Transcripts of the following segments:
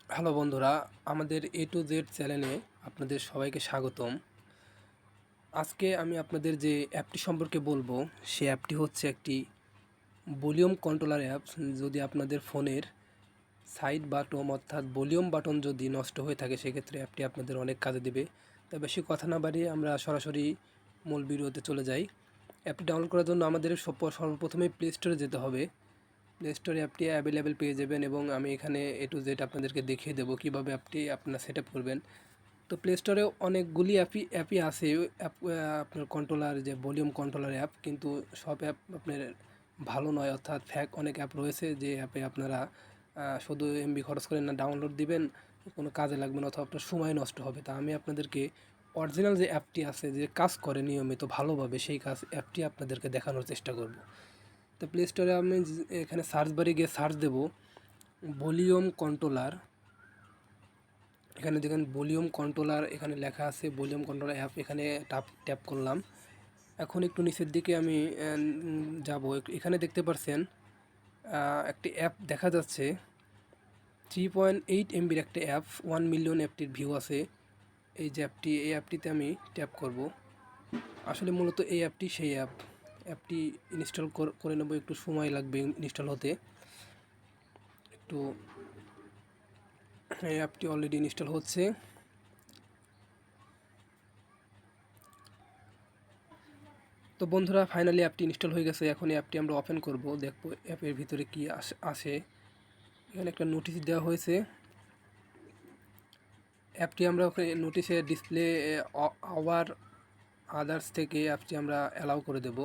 Hello বন্ধুরা, আমাদের এ to Z চ্যানেলে আপনাদের সবাইকে স্বাগতম। আজকে আমি আপনাদের যে অ্যাপটি সম্পর্কে বলবো, সে অ্যাপটি হচ্ছে একটি ভলিউম কন্ট্রোলার অ্যাপ। যদি আপনাদের ফোনের সাইড বাটন অর্থাৎ ভলিউম বাটন যদি নষ্ট হয়ে থাকে, সেক্ষেত্রে অ্যাপটি আপনাদের অনেক কাজে দেবে। তা বেশি কথা না বাড়িয়ে আমরা সরাসরি মূল ভিডিওতে চলে যাই। অ্যাপটি ডাউনলোড করার জন্য আমাদের সর্বপ্রথমে প্লে স্টোরে যেতে হবে। প্লে স্টোরে অ্যাপটি অ্যাভেলেবেল পেয়ে যাবেন এবং আমি এখানে এ টু জেড আপনাদেরকে দেখিয়ে দেবো কীভাবে অ্যাপটি আপনারা সেট আপ করবেন। তো প্লে স্টোরে অনেকগুলি অ্যাপই আছে, অ্যাপ আপনার কন্ট্রোলার যে ভলিউম কন্ট্রোলার অ্যাপ, কিন্তু সব অ্যাপ আপনার ভালো নয়, অর্থাৎ অনেক অ্যাপ রয়েছে যে অ্যাপে আপনারা শুধু এমবি খরচ করে না ডাউনলোড দিবেন, কোনো কাজে লাগবে না অথবা আপনার সময় নষ্ট হবে। তা আমি আপনাদেরকে অরিজিনাল যে অ্যাপটি আছে, যে কাজ করে নিয়মিত ভালোভাবে, সেই অ্যাপটি আপনাদেরকে দেখানোর চেষ্টা করব। তো প্লে স্টোরে আমি এখানে সার্চ বারে গিয়ে সার্চ দেব ভলিউম কন্ট্রোলার। এখানে দেখেন ভলিউম কন্ট্রোলার, এখানে লেখা আছে ভলিউম কন্ট্রোলার অ্যাপ। এখানে ট্যাপ করলাম। এখন একটু নিচের দিকে আমি যাব। এখানে দেখতে পাচ্ছেন একটি অ্যাপ দেখা যাচ্ছে, 3.8 এমবির একটা অ্যাপ, 1 মিলিয়ন অ্যাপটির ভিউ আছে। এই যে অ্যাপটি, এই অ্যাপটিতে আমি ট্যাপ করব। আসলে মূলত এই অ্যাপটি সেই অ্যাপটি ইনস্টল করে নেব, একটু সময় লাগবে ইনস্টল হতে। একটু এই অ্যাপটি অলরেডি ইনস্টল হচ্ছে। তো বন্ধুরা, ফাইনালি অ্যাপটি ইনস্টল হয়ে গেছে। এখন এই অ্যাপটি আমরা ওপেন করব, দেখব অ্যাপের ভিতরে কি আসে। এখানে একটা নোটিশ দেওয়া হয়েছে। অ্যাপটি আমরা নোটিশে ডিসপ্লে আওয়ার আদার্স থেকে অ্যাপটি আমরা অ্যালাউ করে দেব।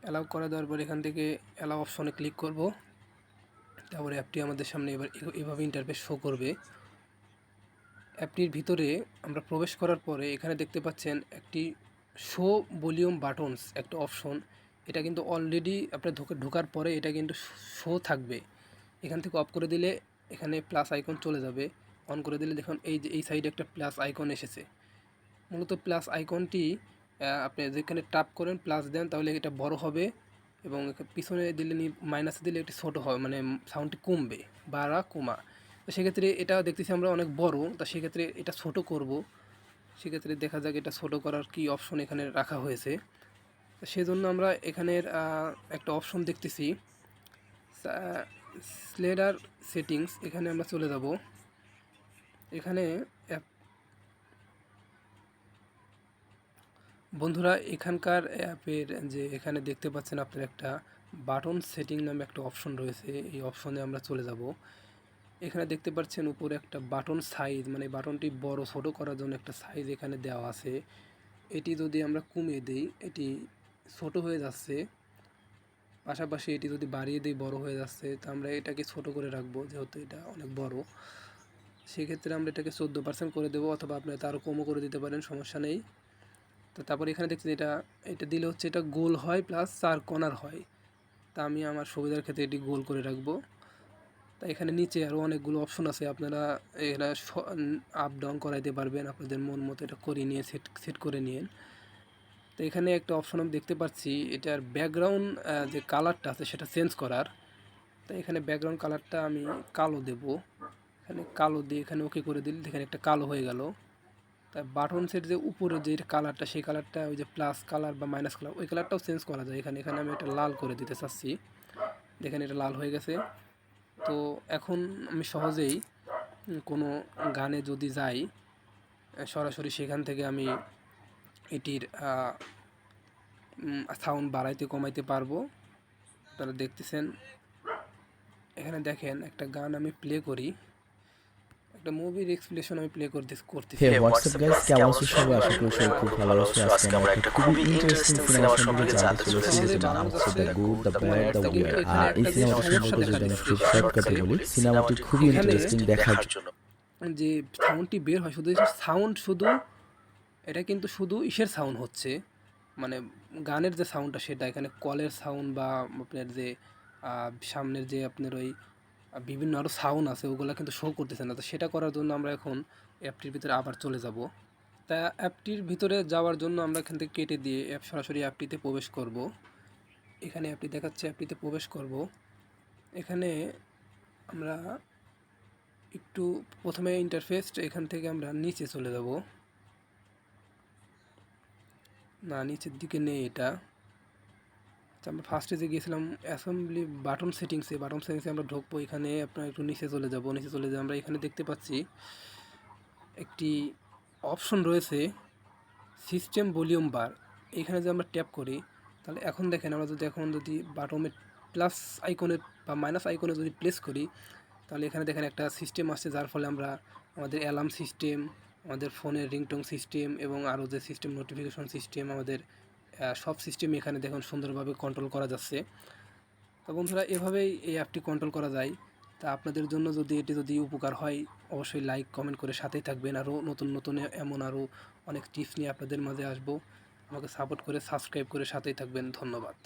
অ্যালাউ করে দেওয়ার পর এখান থেকে অ্যালাউ অপশনে ক্লিক করব। তারপরে অ্যাপটি আমাদের সামনে এভাবে ইন্টারফেস শো করবে। অ্যাপটির ভিতরে আমরা প্রবেশ করার পরে এখানে দেখতে পাচ্ছেন একটি শো ভলিউম বাটনস একটা অপশন। এটা কিন্তু অলরেডি আপনার ঢোকার পরে এটা কিন্তু শো থাকবে। এখান থেকে অফ করে দিলে এখানে প্লাস আইকন চলে যাবে। অন করে দিলে দেখুন এই যে এই সাইডে একটা প্লাস আইকন এসেছে। মূলত প্লাস আইকনটি আপনি যেখানে টাপ করেন প্লাস দেন, তাহলে এটা বড় হবে, এবং পিছনে দিলে মাইনাসে দিলে একটি ছোটো হবে, মানে সাউন্ডটি কমবে, বাড়া কমা। তো সেক্ষেত্রে এটা দেখতেছি আমরা অনেক বড়, তা সেক্ষেত্রে এটা ছোট করব। সেক্ষেত্রে দেখা যাক এটা ছোট করার কি অপশন এখানে রাখা হয়েছে। সেজন্য আমরা এখানের একটা অপশন দেখতেছি, স্লেডার সেটিংস। এখানে আমরা চলে যাব। এখানে বন্ধুরা, এখানকার অ্যাপের যে এখানে দেখতে পাচ্ছেন আপনার একটা বাটন সেটিং নামে একটা অপশন রয়েছে। এই অপশনে আমরা চলে যাব। এখানে দেখতে পাচ্ছেন উপরে একটা বাটন সাইজ, মানে বাটনটি বড় ছোট করার জন্য একটা সাইজ এখানে দেওয়া আছে। এটি যদি আমরা কমিয়ে দিই, এটি ছোট হয়ে যাচ্ছে, পাশাপাশি এটি যদি বাড়িয়ে দিই বড় হয়ে যাচ্ছে। তো আমরা এটাকে ছোট করে রাখবো, যেহেতু এটা অনেক বড়। সেক্ষেত্রে আমরা এটাকে 14% করে দেবো, অথবা আপনি তারও কমও করে দিতে পারেন, সমস্যা নেই। তো তারপর এখানে দেখছি এটা দিলে হচ্ছে এটা গোল হয় প্লাস 4 কর্নার হয়। তা আমি আমার সুবিধার ক্ষেত্রে এটি গোল করে রাখবো। তা এখানে নিচে আরও অনেকগুলো অপশন আছে, আপনারা এখানে আপ ডাউন করাইতে পারবেন আপনাদের মন মতো, এটা করে নিয়ে সেট করে নিন। তো এখানে একটা অপশন আমি দেখতে পাচ্ছি, এটার ব্যাকগ্রাউন্ড যে কালারটা আছে সেটা চেঞ্জ করার। তো এখানে ব্যাকগ্রাউন্ড কালারটা আমি কালো দেব। এখানে কালো দিয়ে এখানে ওকে করে দিলে এখানে একটা কালো হয়ে গেল। তা বাটনসের যে উপরে যে কালারটা, সেই কালারটা ওই যে প্লাস কালার বা মাইনাস কালার, ওই কালারটাও চেঞ্জ করা যায়। এখানে এখানে আমি এটা লাল করে দিতে চাচ্ছি। দেখেন এটা লাল হয়ে গেছে। তো এখন আমি সহজেই কোনো গানে যদি যাই, সরাসরি সেখান থেকে আমি এটির সাউন্ড বাড়াইতে কমাইতে পারবো। আপনারা দেখতেছেন, এখানে দেখেন একটা গান আমি প্লে করি, একটা মুভির এক্সপ্লেশন আমি প্লে করতেছি। হে হোয়াটসঅ্যাপ গাইস, কেমন আছো সবাই? আশা করি সবাই খুব ভালো আছো। আজকে আমরা একটা খুবই ইন্টারেস্টিং সিনেমা সম্পর্কে জানতে চলেছি, যেটার নাম হচ্ছে the good, the bad, the weird. আর এই সিনেমাটা সম্পর্কে যদি আমি খুব শর্টকাটে বলি, সিনেমাটি খুবই ইন্টারেস্টিং দেখার জন্য। যে সাউন্ডটি বের হয়, শুধু সাউন্ড, শুধু এটা কিন্তু শুধু ইসের সাউন্ড হচ্ছে, মানে গানের যে সাউন্ডটা সেটা, এখানে কলের সাউন্ড বা আপনার যে সামনের যে আপনার ওই বিভিন্ন আরও সাউন্ড আছে, ওগুলো কিন্তু শো করতেছে না। তো সেটা করার জন্য আমরা এখন অ্যাপটির ভিতরে আবার চলে যাব। তা অ্যাপটির ভিতরে যাওয়ার জন্য আমরা এখান থেকে কেটে দিয়ে সরাসরি অ্যাপটিতে প্রবেশ করব। এখানে অ্যাপটি দেখাচ্ছে, অ্যাপটিতে প্রবেশ করব। এখানে আমরা একটু প্রথমে ইন্টারফেস এখান থেকে আমরা নিচে চলে যাব, না নিচের দিকে নেই এটা। আমরা ফার্স্টে যে গিয়েছিলাম অ্যাসেম্বলি বাটন সেটিংসে আমরা ঢুকবো। এখানে আপনার একটু নিচে চলে যাব, আমরা এখানে দেখতে পাচ্ছি একটি অপশন রয়েছে সিস্টেম ভলিউম বার। এখানে যদি আমরা ট্যাপ করি তাহলে এখন দেখেন আমরা যদি বাটনের প্লাস আইকনে বা মাইনাস আইকনে যদি প্লেস করি তাহলে এখানে দেখেন একটা সিস্টেম আসছে, যার ফলে আমরা আমাদের অ্যালার্ম সিস্টেম, আমাদের ফোনের রিংটোন সিস্টেম এবং আরও যে সিস্টেম নোটিফিকেশন সিস্টেম, আমাদের সব সিস্টেম এখানে দেখুন সুন্দরভাবে কন্ট্রোল করা যাচ্ছে। তো বন্ধুরা, এভাবেই এই অ্যাপটি কন্ট্রোল করা যায়। তা আপনাদের জন্য এটি উপকার হয়, অবশ্যই লাইক কমেন্ট করে সাথেই থাকবেন। আরও নতুন এমন আরও অনেক টিপস নিয়ে আপনাদের মাঝে আসবো। আমাকে সাপোর্ট করে সাবস্ক্রাইব করে সাথেই থাকবেন। ধন্যবাদ।